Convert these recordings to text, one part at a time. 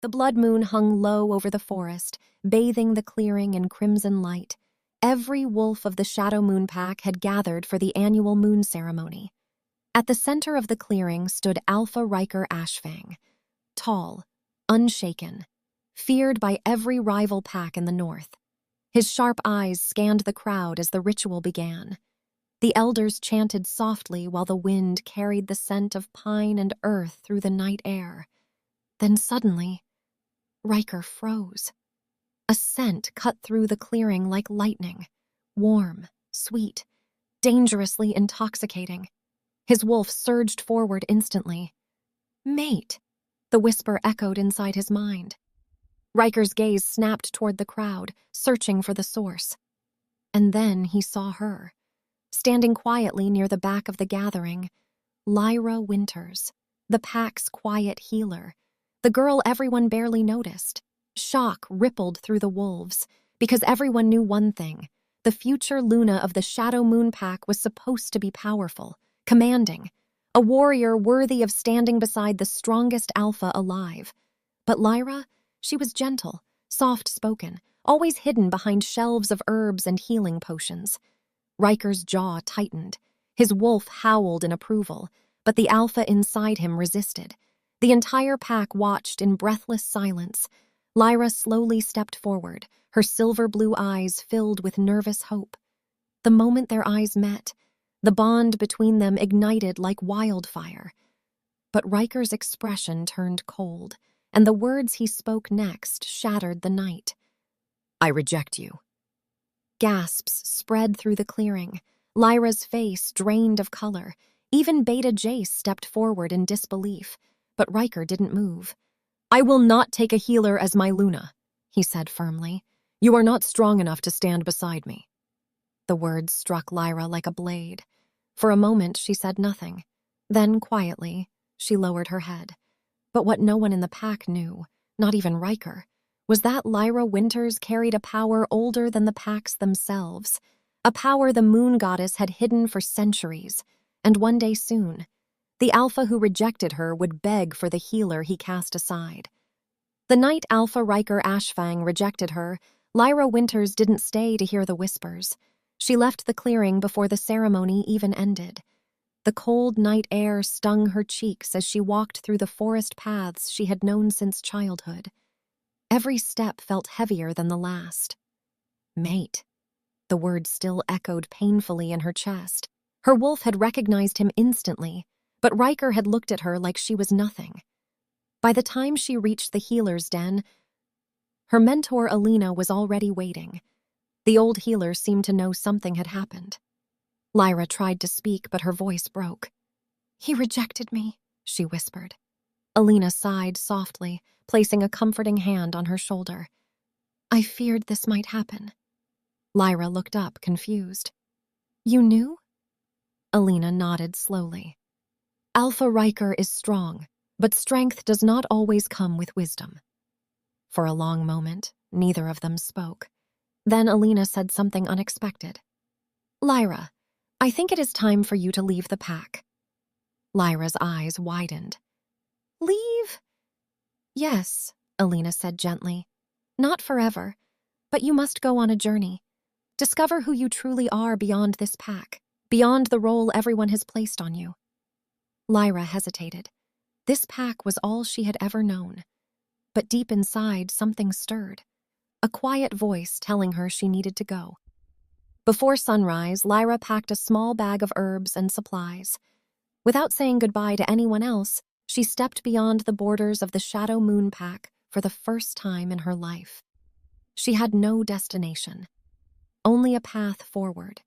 The blood moon hung low over the forest, bathing the clearing in crimson light. Every wolf of the Shadow Moon Pack had gathered for the annual moon ceremony. At the center of the clearing stood Alpha Ryker Ashfang, tall, unshaken, feared by every rival pack in the north. His sharp eyes scanned the crowd as the ritual began. The elders chanted softly while the wind carried the scent of pine and earth through the night air. Then suddenly, Ryker froze. A scent cut through the clearing like lightning, warm, sweet, dangerously intoxicating. His wolf surged forward instantly. "Mate," the whisper echoed inside his mind. Ryker's gaze snapped toward the crowd, searching for the source. And then he saw her, standing quietly near the back of the gathering, Lyra Winters, the pack's quiet healer, the girl everyone barely noticed. Shock rippled through the wolves, because everyone knew one thing: the future Luna of the Shadow Moon Pack was supposed to be powerful, commanding, a warrior worthy of standing beside the strongest alpha alive. But Lyra, she was gentle, soft-spoken, always hidden behind shelves of herbs and healing potions. Ryker's jaw tightened. His wolf howled in approval, but the alpha inside him resisted. The entire pack watched in breathless silence. Lyra slowly stepped forward, her silver-blue eyes filled with nervous hope. The moment their eyes met, the bond between them ignited like wildfire. But Ryker's expression turned cold, and the words he spoke next shattered the night. "I reject you." Gasps spread through the clearing. Lyra's face drained of color. Even Beta Jace stepped forward in disbelief, but Ryker didn't move. "I will not take a healer as my Luna," he said firmly. "You are not strong enough to stand beside me." The words struck Lyra like a blade. For a moment, she said nothing. Then, quietly, she lowered her head. But what no one in the pack knew, not even Ryker, was that Lyra Winters carried a power older than the packs themselves, a power the moon goddess had hidden for centuries, and one day soon, the alpha who rejected her would beg for the healer he cast aside. The night Alpha Ryker Ashfang rejected her, Lyra Winters didn't stay to hear the whispers. She left the clearing before the ceremony even ended. The cold night air stung her cheeks as she walked through the forest paths she had known since childhood. Every step felt heavier than the last. "Mate." The word still echoed painfully in her chest. Her wolf had recognized him instantly, but Ryker had looked at her like she was nothing. By the time she reached the healer's den, her mentor Alina was already waiting. The old healer seemed to know something had happened. Lyra tried to speak, but her voice broke. "He rejected me," she whispered. Alina sighed softly, placing a comforting hand on her shoulder. "I feared this might happen." Lyra looked up, confused. "You knew?" Alina nodded slowly. "Alpha Ryker is strong, but strength does not always come with wisdom." For a long moment, neither of them spoke. Then Alina said something unexpected. "Lyra, I think it is time for you to leave the pack." Lyra's eyes widened. "Leave?" "Yes," Alina said gently. "Not forever, but you must go on a journey. Discover who you truly are beyond this pack, beyond the role everyone has placed on you." Lyra hesitated. This pack was all she had ever known. But deep inside, something stirred. A quiet voice telling her she needed to go. Before sunrise, Lyra packed a small bag of herbs and supplies. Without saying goodbye to anyone else, she stepped beyond the borders of the Shadow Moon Pack for the first time in her life. She had no destination, only a path forward.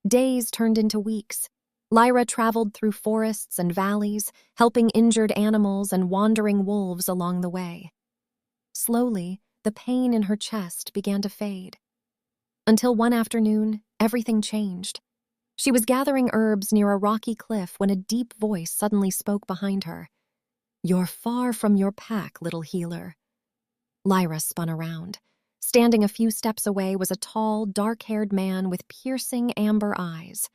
Days turned into weeks. Lyra traveled through forests and valleys, helping injured animals and wandering wolves along the way. Slowly, the pain in her chest began to fade. Until one afternoon, everything changed. She was gathering herbs near a rocky cliff when a deep voice suddenly spoke behind her. "You're far from your pack, little healer." Lyra spun around. Standing a few steps away was a tall, dark-haired man with piercing amber eyes.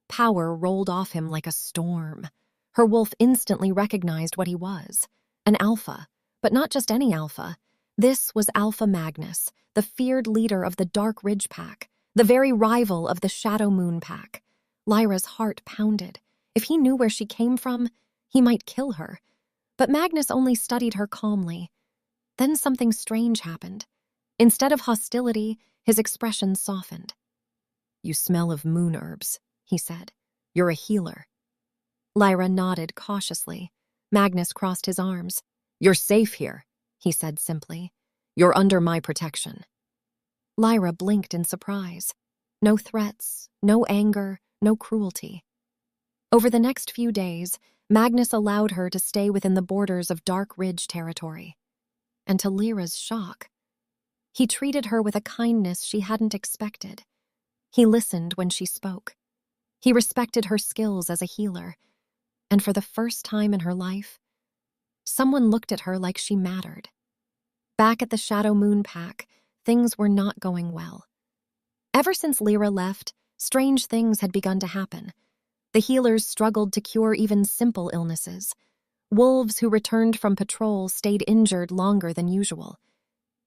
Power rolled off him like a storm. Her wolf instantly recognized what he was, an alpha, But not just any Alpha. This was Alpha Magnus, the feared leader of the Dark Ridge Pack, the very rival of the Shadow Moon Pack. Lyra's heart pounded. If he knew where she came from, he might kill her. But Magnus only studied her calmly. Then something strange happened. Instead of hostility, his expression softened. "You smell of moon herbs," he said. "You're a healer." Lyra nodded cautiously. Magnus crossed his arms. "You're safe here," he said simply. "You're under my protection." Lyra blinked in surprise. No threats, no anger, no cruelty. Over the next few days, Magnus allowed her to stay within the borders of Dark Ridge territory. And to Lyra's shock, he treated her with a kindness she hadn't expected. He listened when she spoke. He respected her skills as a healer. And for the first time in her life, someone looked at her like she mattered. Back at the Shadow Moon Pack, things were not going well. Ever since Lyra left, strange things had begun to happen. The healers struggled to cure even simple illnesses. Wolves who returned from patrol stayed injured longer than usual.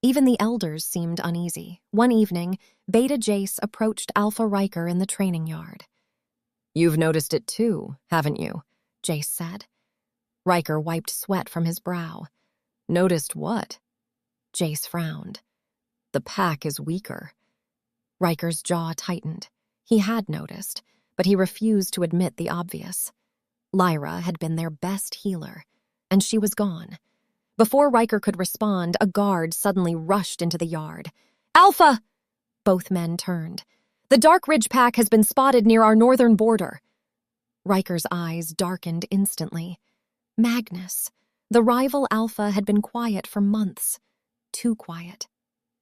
Even the elders seemed uneasy. One evening, Beta Jace approached Alpha Ryker in the training yard. "You've noticed it too, haven't you?" Jace said. Ryker wiped sweat from his brow. "Noticed what?" Jace frowned. "The pack is weaker." Ryker's jaw tightened. He had noticed, but he refused to admit the obvious. Lyra had been their best healer, and she was gone. Before Ryker could respond, a guard suddenly rushed into the yard. "Alpha!" Both men turned. "The Dark Ridge Pack has been spotted near our northern border." Ryker's eyes darkened instantly. Magnus, the rival Alpha, had been quiet for months. Too quiet.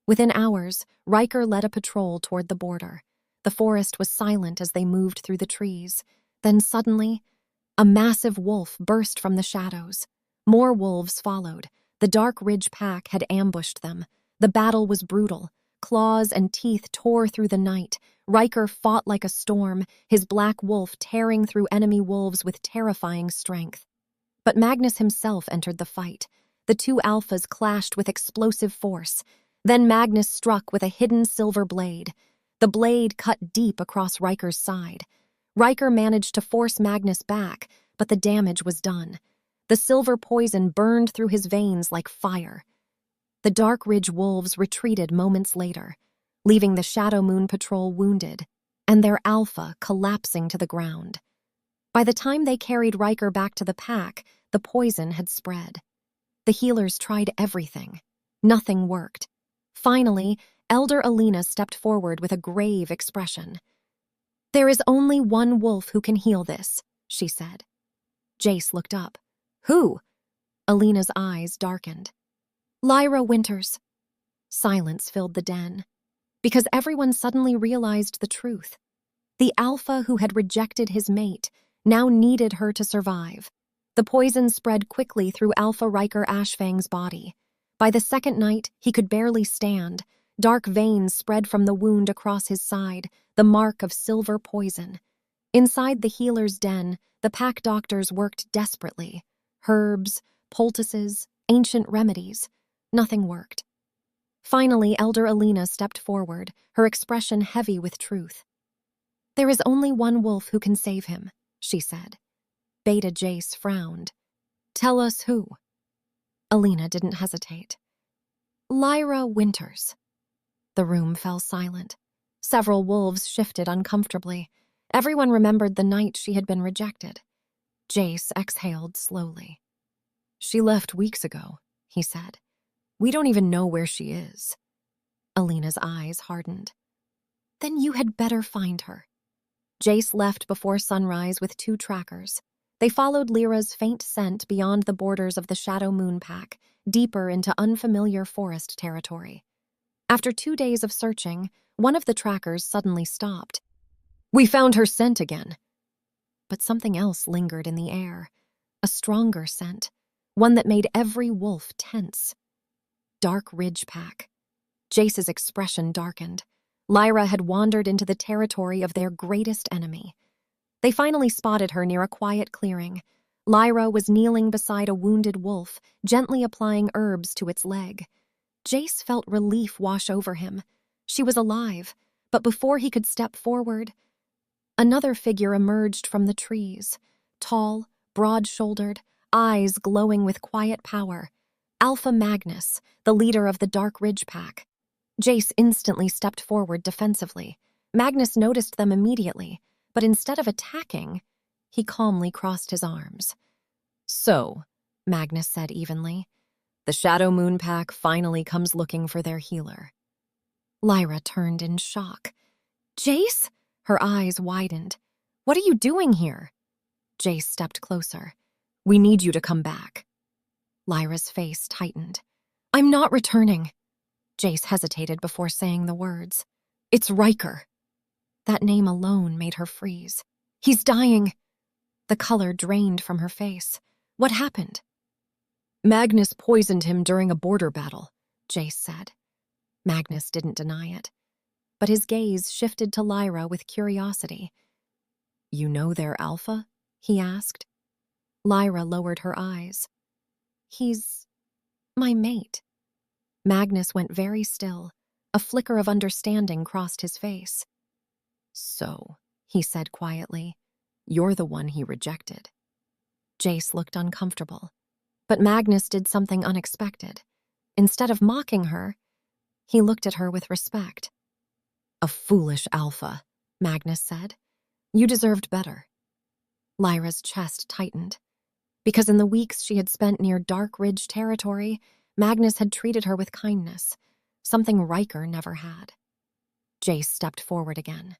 Within hours, Ryker led a patrol toward the border. The forest was silent as they moved through the trees. Then suddenly, a massive wolf burst from the shadows. More wolves followed. The Dark Ridge Pack had ambushed them. The battle was brutal. Claws and teeth tore through the night. Ryker fought like a storm, his black wolf tearing through enemy wolves with terrifying strength. But Magnus himself entered the fight. The two Alphas clashed with explosive force. Then Magnus struck with a hidden silver blade. The blade cut deep across Ryker's side. Ryker managed to force Magnus back, but the damage was done. The silver poison burned through his veins like fire. The Dark Ridge wolves retreated moments later, leaving the Shadow Moon Patrol wounded, and their Alpha collapsing to the ground. By the time they carried Ryker back to the pack, the poison had spread. The healers tried everything. Nothing worked. Finally, Elder Alina stepped forward with a grave expression. "There is only one wolf who can heal this," she said. Jace looked up. "Who?" Alina's eyes darkened. "Lyra Winters." Silence filled the den, because everyone suddenly realized the truth. The Alpha who had rejected his mate now needed her to survive. The poison spread quickly through Alpha Ryker Ashfang's body. By the second night, he could barely stand. Dark veins spread from the wound across his side, the mark of silver poison. Inside the healer's den, the pack doctors worked desperately. Herbs, poultices, ancient remedies. Nothing worked. Finally, Elder Alina stepped forward, her expression heavy with truth. "There is only one wolf who can save him," she said. Beta Jace frowned. "Tell us who." Alina didn't hesitate. "Lyra Winters." The room fell silent. Several wolves shifted uncomfortably. Everyone remembered the night she had been rejected. Jace exhaled slowly. "She left weeks ago," he said. "We don't even know where she is." Alina's eyes hardened. "Then you had better find her." Jace left before sunrise with 2 trackers. They followed Lyra's faint scent beyond the borders of the Shadow Moon Pack, deeper into unfamiliar forest territory. After 2 days of searching, one of the trackers suddenly stopped. "We found her scent again." But something else lingered in the air. A stronger scent, one that made every wolf tense. Dark Ridge Pack. Jace's expression darkened. Lyra had wandered into the territory of their greatest enemy. They finally spotted her near a quiet clearing. Lyra was kneeling beside a wounded wolf, gently applying herbs to its leg. Jace felt relief wash over him. She was alive, but before he could step forward, another figure emerged from the trees, tall, broad-shouldered, eyes glowing with quiet power. Alpha Magnus, the leader of the Dark Ridge Pack. Jace instantly stepped forward defensively. Magnus noticed them immediately, but instead of attacking, he calmly crossed his arms. "So," Magnus said evenly, "the Shadow Moon Pack finally comes looking for their healer." Lyra turned in shock. "Jace?" Her eyes widened. "What are you doing here?" Jace stepped closer. "We need you to come back." Lyra's face tightened. "I'm not returning." Jace hesitated before saying the words. "It's Ryker." That name alone made her freeze. "He's dying." The color drained from her face. "What happened?" "Magnus poisoned him during a border battle," Jace said. Magnus didn't deny it, but his gaze shifted to Lyra with curiosity. "You know their Alpha?" he asked. Lyra lowered her eyes. "He's my mate." Magnus went very still. A flicker of understanding crossed his face. "So," he said quietly, "you're the one he rejected." Jace looked uncomfortable, but Magnus did something unexpected. Instead of mocking her, he looked at her with respect. "A foolish Alpha," Magnus said. "You deserved better." Lyra's chest tightened. Because in the weeks she had spent near Dark Ridge territory, Magnus had treated her with kindness, something Ryker never had. Jace stepped forward again.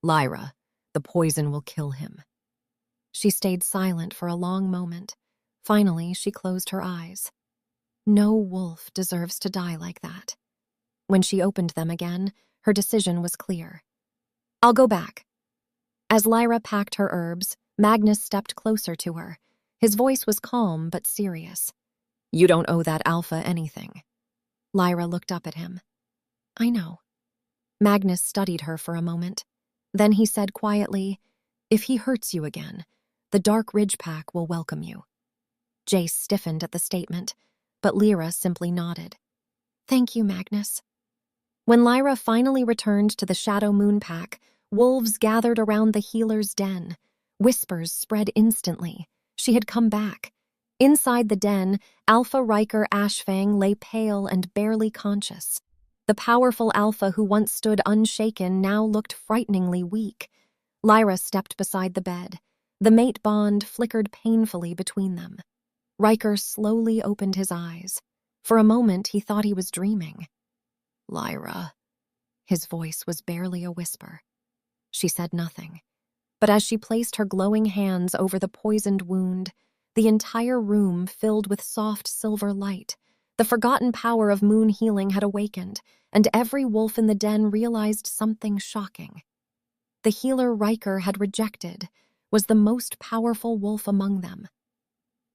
"Lyra, the poison will kill him." She stayed silent for a long moment. Finally, she closed her eyes. No wolf deserves to die like that. When she opened them again, her decision was clear. "I'll go back." As Lyra packed her herbs, Magnus stepped closer to her. His voice was calm but serious. "You don't owe that Alpha anything." Lyra looked up at him. "I know." Magnus studied her for a moment. Then he said quietly, "If he hurts you again, the Dark Ridge Pack will welcome you." Jace stiffened at the statement, but Lyra simply nodded. "Thank you, Magnus." When Lyra finally returned to the Shadow Moon Pack, wolves gathered around the healer's den. Whispers spread instantly. She had come back. Inside the den, Alpha Ryker Ashfang lay pale and barely conscious. The powerful Alpha who once stood unshaken now looked frighteningly weak. Lyra stepped beside the bed. The mate bond flickered painfully between them. Ryker slowly opened his eyes. For a moment, he thought he was dreaming. "Lyra." His voice was barely a whisper. She said nothing. But as she placed her glowing hands over the poisoned wound, the entire room filled with soft silver light. The forgotten power of moon healing had awakened, and every wolf in the den realized something shocking. The healer Ryker had rejected was the most powerful wolf among them.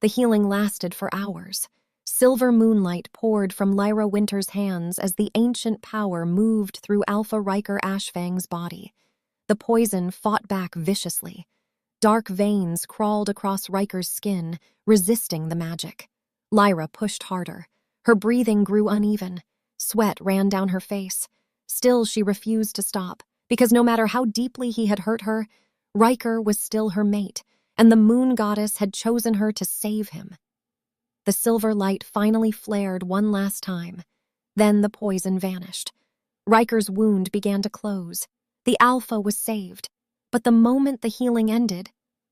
The healing lasted for hours. Silver moonlight poured from Lyra Winters' hands as the ancient power moved through Alpha Ryker Ashfang's body. The poison fought back viciously. Dark veins crawled across Ryker's skin, resisting the magic. Lyra pushed harder. Her breathing grew uneven. Sweat ran down her face. Still, she refused to stop, because no matter how deeply he had hurt her, Ryker was still her mate, and the moon goddess had chosen her to save him. The silver light finally flared one last time. Then the poison vanished. Ryker's wound began to close. The Alpha was saved. But the moment the healing ended,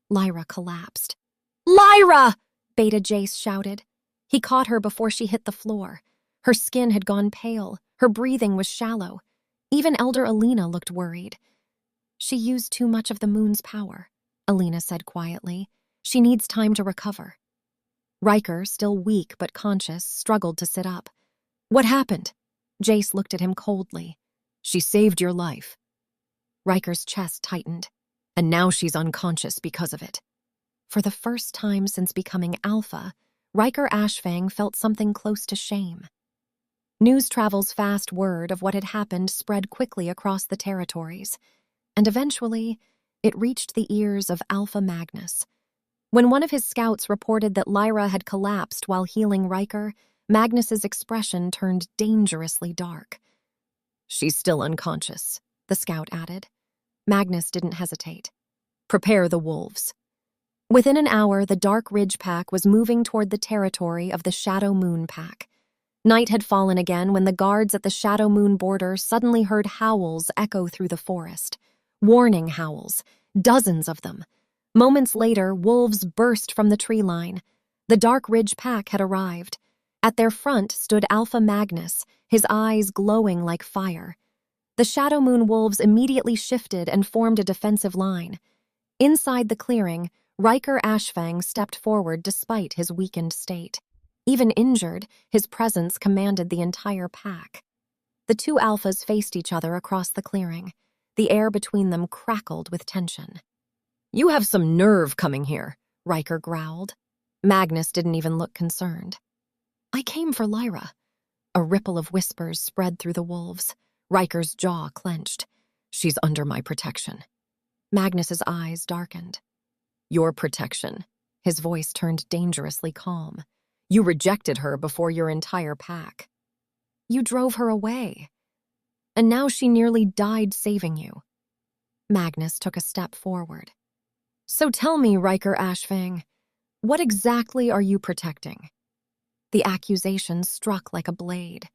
Lyra collapsed. "Lyra!" Beta Jace shouted. He caught her before she hit the floor. Her skin had gone pale. Her breathing was shallow. Even Elder Alina looked worried. "She used too much of the moon's power," Alina said quietly. "She needs time to recover." Ryker, still weak but conscious, struggled to sit up. "What happened?" Jace looked at him coldly. "She saved your life." Ryker's chest tightened. "And now she's unconscious because of it." For the first time since becoming Alpha, Ryker Ashfang felt something close to shame. News Travel's fast word of what had happened spread quickly across the territories, and eventually it reached the ears of Alpha Magnus. When one of his scouts reported that Lyra had collapsed while healing Ryker, Magnus's expression turned dangerously dark. "She's still unconscious," the scout added. Magnus didn't hesitate. "Prepare the wolves." Within an hour, the Dark Ridge Pack was moving toward the territory of the Shadow Moon Pack. Night had fallen again when the guards at the Shadow Moon border suddenly heard howls echo through the forest. Warning howls, dozens of them. Moments later, wolves burst from the tree line. The Dark Ridge Pack had arrived. At their front stood Alpha Magnus, his eyes glowing like fire. The Shadow Moon wolves immediately shifted and formed a defensive line. Inside the clearing, Ryker Ashfang stepped forward despite his weakened state. Even injured, his presence commanded the entire pack. The two alphas faced each other across the clearing. The air between them crackled with tension. "You have some nerve coming here," Ryker growled. Magnus didn't even look concerned. "I came for Lyra." A ripple of whispers spread through the wolves. Ryker's jaw clenched. "She's under my protection." Magnus's eyes darkened. "Your protection." His voice turned dangerously calm. "You rejected her before your entire pack. You drove her away. And now she nearly died saving you." Magnus took a step forward. "So tell me, Ryker Ashfang, what exactly are you protecting?" The accusation struck like a blade.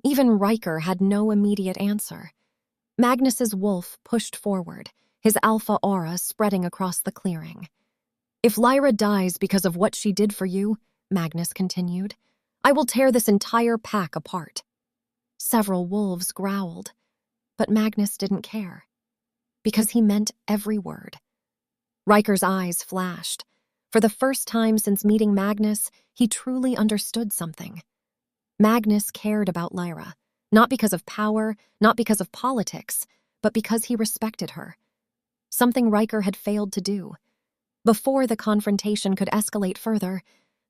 Even Ryker had no immediate answer. Magnus's wolf pushed forward, his alpha aura spreading across the clearing. "If Lyra dies because of what she did for you," Magnus continued, "I will tear this entire pack apart." Several wolves growled, but Magnus didn't care, because he meant every word. Ryker's eyes flashed. For the first time since meeting Magnus, he truly understood something. Magnus cared about Lyra, not because of power, not because of politics, but because he respected her. Something Ryker had failed to do. Before the confrontation could escalate further,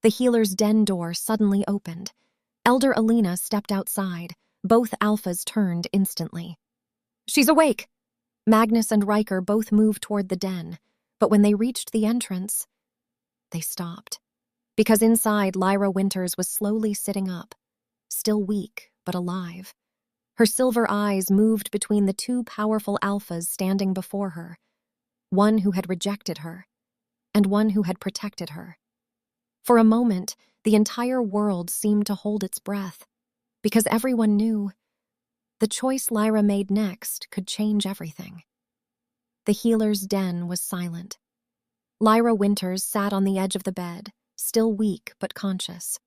the healer's den door suddenly opened. Elder Alina stepped outside. Both alphas turned instantly. "She's awake!" Magnus and Ryker both moved toward the den, but when they reached the entrance, they stopped. Because inside, Lyra Winters was slowly sitting up, still weak but alive. Her silver eyes moved between the two powerful alphas standing before her, one who had rejected her, and one who had protected her. For a moment, the entire world seemed to hold its breath, because everyone knew the choice Lyra made next could change everything. The healer's den was silent. Lyra Winters sat on the edge of the bed, still weak but conscious.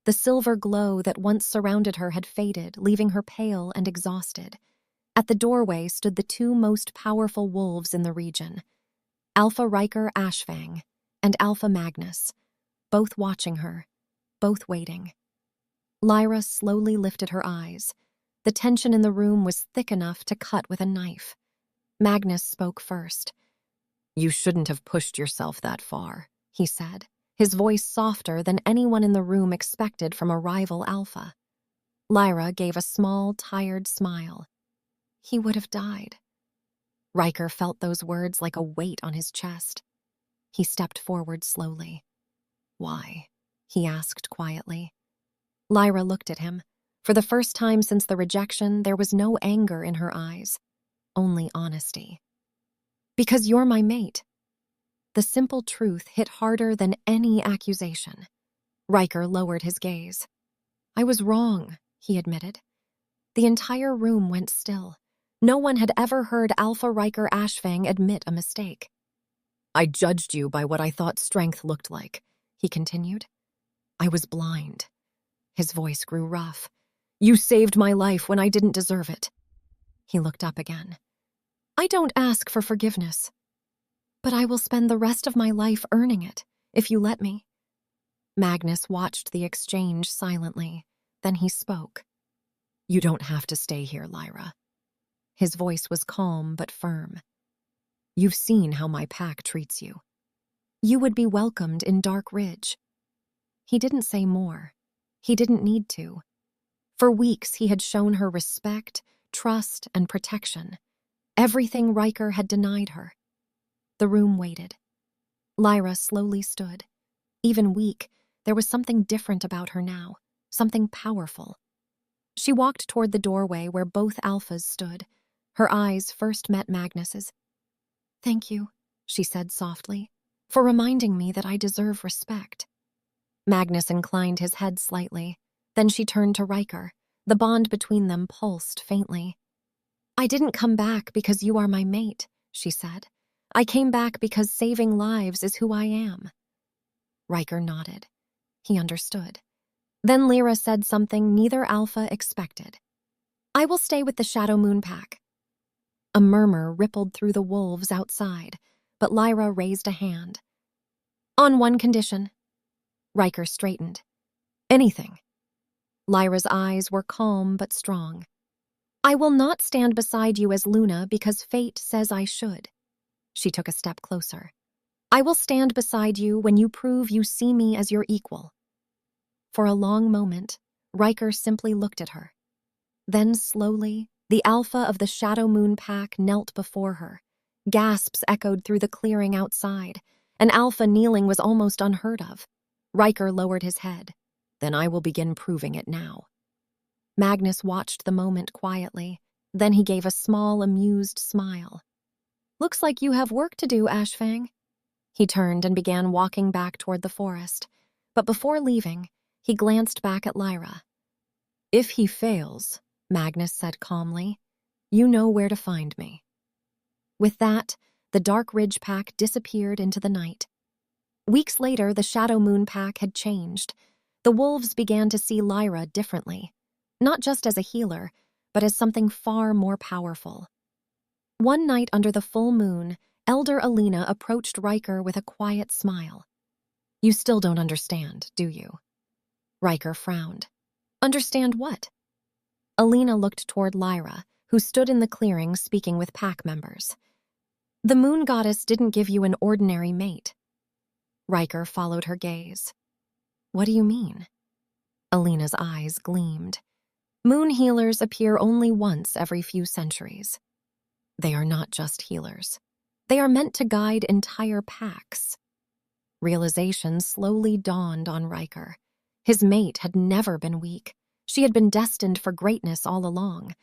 The silver glow that once surrounded her had faded, leaving her pale and exhausted. At the doorway stood the two most powerful wolves in the region, Alpha Ryker Ashfang and Alpha Magnus, both watching her, both waiting. Lyra slowly lifted her eyes. The tension in the room was thick enough to cut with a knife. Magnus spoke first. "You shouldn't have pushed yourself that far," he said, his voice softer than anyone in the room expected from a rival alpha. Lyra gave a small, tired smile. "He would have died." Ryker felt those words like a weight on his chest. He stepped forward slowly. "Why?" he asked quietly. Lyra looked at him. For the first time since the rejection, there was no anger in her eyes, only honesty. "Because you're my mate." The simple truth hit harder than any accusation. Ryker lowered his gaze. "I was wrong," he admitted. The entire room went still. No one had ever heard Alpha Ryker Ashfang admit a mistake. "I judged you by what I thought strength looked like," he continued. "I was blind." His voice grew rough. "You saved my life when I didn't deserve it." He looked up again. "I don't ask for forgiveness, but I will spend the rest of my life earning it, if you let me." Magnus watched the exchange silently. Then he spoke. "You don't have to stay here, Lyra." His voice was calm but firm. "You've seen how my pack treats you. You would be welcomed in Dark Ridge." He didn't say more. He didn't need to. For weeks he had shown her respect, trust, and protection. Everything Ryker had denied her. The room waited. Lyra slowly stood. Even weak, there was something different about her now, something powerful. She walked toward the doorway where both alphas stood. Her eyes first met Magnus's. "Thank you," she said softly, "for reminding me that I deserve respect." Magnus inclined his head slightly. Then she turned to Ryker. The bond between them pulsed faintly. "I didn't come back because you are my mate," she said. "I came back because saving lives is who I am." Ryker nodded. He understood. Then Lyra said something neither Alpha expected. "I will stay with the Shadow Moon Pack." A murmur rippled through the wolves outside, but Lyra raised a hand. "On one condition." Ryker straightened. "Anything." Lyra's eyes were calm but strong. "I will not stand beside you as Luna because fate says I should." She took a step closer. "I will stand beside you when you prove you see me as your equal." For a long moment, Ryker simply looked at her. Then slowly, the Alpha of the Shadow Moon Pack knelt before her. Gasps echoed through the clearing outside. An Alpha kneeling was almost unheard of. Ryker lowered his head. "Then I will begin proving it now." Magnus watched the moment quietly. Then he gave a small, amused smile. "Looks like you have work to do, Ashfang." He turned and began walking back toward the forest. But before leaving, he glanced back at Lyra. "If he fails," Magnus said calmly, "you know where to find me." With that, the Dark Ridge Pack disappeared into the night. Weeks later, the Shadow Moon Pack had changed. The wolves began to see Lyra differently, not just as a healer, but as something far more powerful. One night under the full moon, Elder Alina approached Ryker with a quiet smile. "You still don't understand, do you?" Ryker frowned. "Understand what?" Alina looked toward Lyra, who stood in the clearing speaking with pack members. "The moon goddess didn't give you an ordinary mate." Ryker followed her gaze. "What do you mean?" Alina's eyes gleamed. "Moon healers appear only once every few centuries. They are not just healers. They are meant to guide entire packs." Realization slowly dawned on Ryker. His mate had never been weak. She had been destined for greatness all along.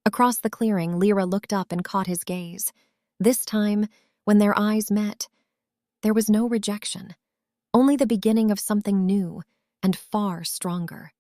Across the clearing, Lyra looked up and caught his gaze. This time, when their eyes met, there was no rejection, only the beginning of something new and far stronger.